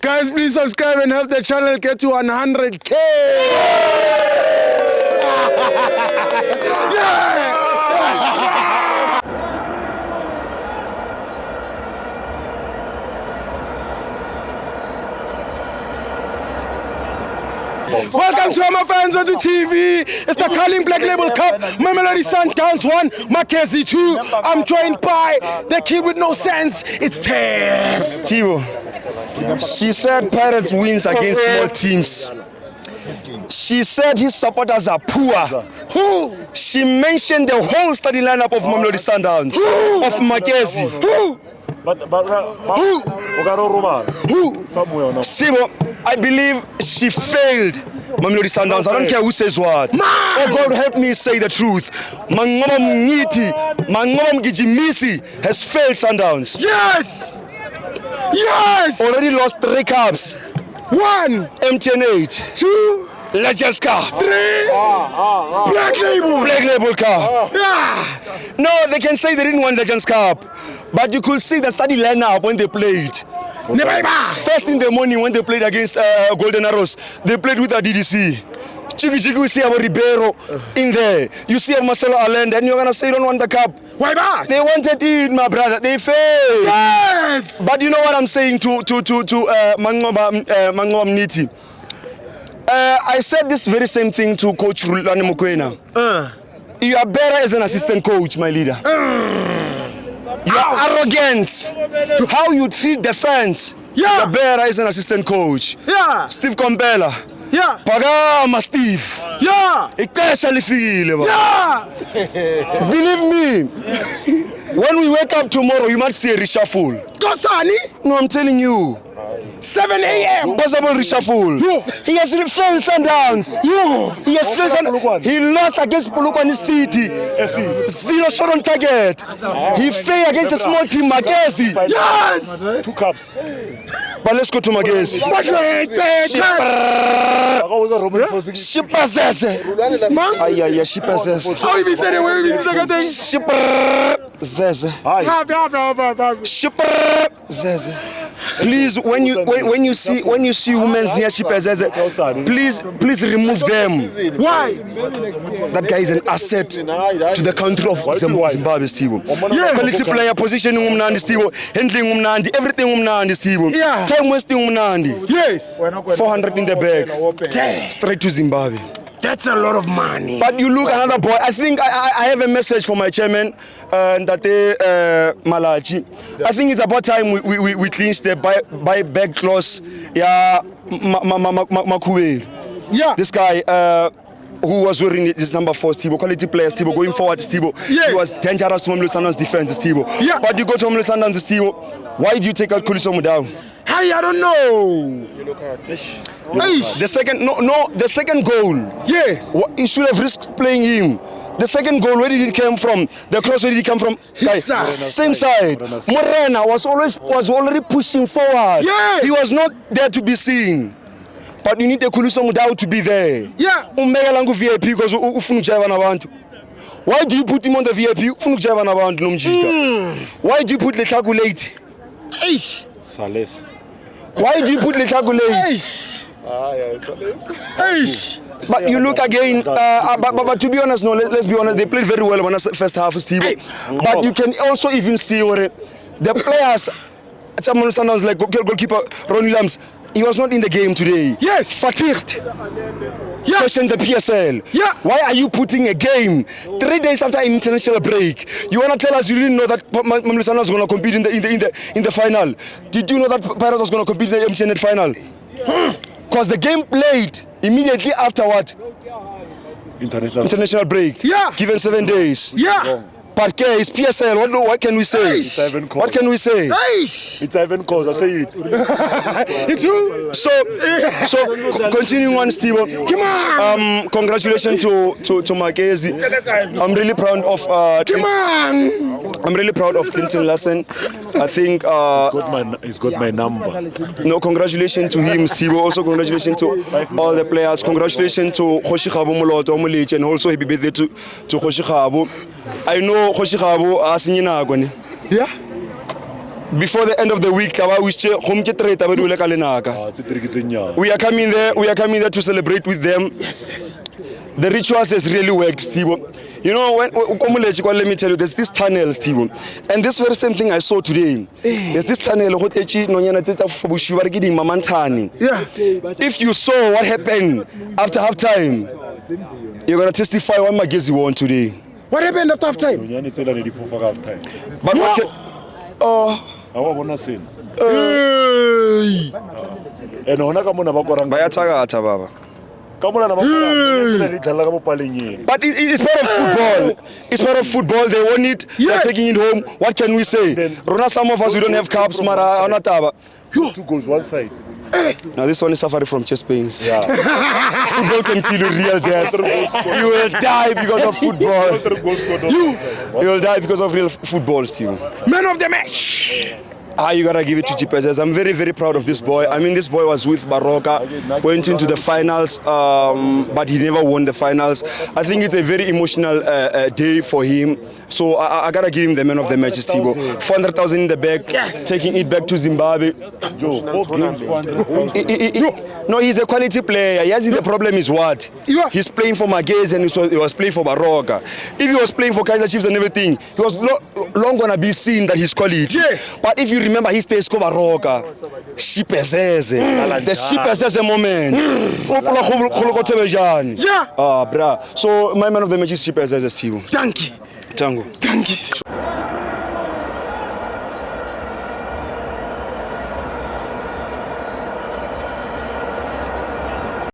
Guys, please subscribe and help the channel get to 100K. Yeah. Welcome to my fans on the TV. It's the Carling Black Label Cup. Mamelodi Sundowns 1, Mackenzie 2. I'm joined by the kid with no sense. It's Tess. Tivo, she said Pirates wins against small teams. She said his supporters are poor. Who? She mentioned the whole starting lineup of Mamelodi Sundowns, of Mackenzie. Who? Who? Tivo, I believe she failed Mamelodi Sundowns. I don't care who says what. Oh God, help me say the truth. Mangoba Mngiti, Mangoba Mgijimisi has failed Sundowns. Yes! Yes! Already lost 3 cups. 1, MTN 8. 2, Legends Cup. 3, Black Label. Black Label Cup. Yeah. No, they can say they didn't win Legends Cup, but you could see the starting lineup when they played. First in the morning when they played against Golden Arrows, they played with DDC. Chiki, you see Ribeiro in there. You see Marcelo Allende, and you're going to say you don't want the cup. Why not? They wanted it, my brother. They failed. Yes! But you know what I'm saying to Mangoba Mngiti? I said this very same thing to Coach Rulani Mokoena. You are better as an assistant coach, my leader. Your arrogance, how you treat the fans. Yeah. You're better as an assistant coach. Yeah. Steve Kompela. Yeah. Pagama Steve. Yeah. Yeah. Believe me, when we wake up tomorrow, you might see a reshuffle. Kosani? No, I'm telling you. 7 a.m. Possible reshuffle. Yo. He has failed Sundowns. Yo. He has failed Sundowns. He lost against Polokwane City. 0 shot on target. He failed against a small team, Mackenzie. Yes. 2 cups. But let's go to Mackenzie. Shipazese. Ay, Shipazese. How you been saying where you been saying? Shipazese. Shipazese. Please, when you see women's near Shipazese, please remove them. Why? That guy is an asset to the country of Zimbabwe, Steve. Quality player, positioning umnandi, Steve. Handling umnandi, everything umnandi, Steve. Yeah. Time wasting umnandi. Yes. 400 in the bag. Straight to Zimbabwe. That's a lot of money. But you look another boy. I think I have a message for my chairman, Ndate Malachi. I think it's about time we clinch the buy-back clause. Yeah, Makuwe. Yeah. This guy who was wearing this number 4, Steve, quality player, Steve, going forward, Steve. Yeah. He was dangerous to Mamelodi Sundowns defense, Steve. Yeah. But you go to Mamelodi Sundowns, Steve. Why do you take out Khuliso Mudau? Hey, I don't know. The second goal. Yes. You should have risked playing him. The second goal, where did it come from? The cross, where did it come from? Side. Same side. Morena was already pushing forward. Yes. He was not there to be seen. But you need the Khuliso Mudau to be there. Yeah. VIP because why do you put him on the VIP? Why do you put Lethaku late? Eish. Sales. Why do you put Lethaku late? Eish. Eish. But you look again, but to be honest, no, let's be honest, they played very well in the first half, Steve. But you can also even see where the players, Mamelodi Sundowns like goalkeeper Ronnie Lams, he was not in the game today. Yes. Fatigued. Yeah. Question the PSL. Yeah. Why are you putting a game 3 days after an international break? You want to tell us you didn't know that Mamelodi Sundowns was going to compete in the final? Did you know that Pirates was going to compete in the MTN final? Because the game played immediately after what? International break. Yeah. Given 7 days. Yeah. But it's PSL. What can we say? Eish. What can we say? Eish. It's even cause I say it. It's who? So continuing on, Steve. Come on. Congratulations to Mackenzie. I'm really proud of. Come on. I'm really proud of Clinton Lassen. I think. He's got my number. No, congratulations to him, Steve. Also, congratulations to all the players. Congratulations to Khoshi Khabu Moloto Mulich, and also happy birthday to Khoshi Khabu. I know Khoshi Khabu asinina agone. Yeah. before the end of the week, we are coming there. We are coming there to celebrate with them. Yes. The rituals has really worked, Steve. You know, let me tell you, there's this tunnel, Steve, and this very same thing I saw today. There's this tunnel. Yeah. If you saw what happened after halftime, you're gonna testify what Magezi won today. What happened after halftime? But what can, Bayathakatha, Baba. But it's part of football. It's part of football. They want it. They're taking it home. What can we say? Rona, some of us, we don't have cups. Mara, anataba. 2 goals one side. Now this one is suffering from chest pains. Yeah. Football can kill you real death. You will die because of football. You will die because of real football, Steve. Man of the match. You gotta give it to Chipezes. I'm very, very proud of this boy. I mean, this boy was with Baroka, went into the finals, but he never won the finals. I think it's a very emotional day for him. So I gotta give him the man of the match, Steve. 400,000 in the bag, taking it back to Zimbabwe. Joe, 4 games, 400,000. No, he's a quality player. Yes, the problem is what? He's playing for Magezi and he was playing for Baroka. If he was playing for Kaizer Chiefs and everything, he was long gonna be seen that he's quality. But if you remember, he stays for Baroka. Shipezeze. The Shipezeze moment. Yeah. Bruh. So my man of the match is Shipezeze, Steve. Thank you. Tango. Thank you.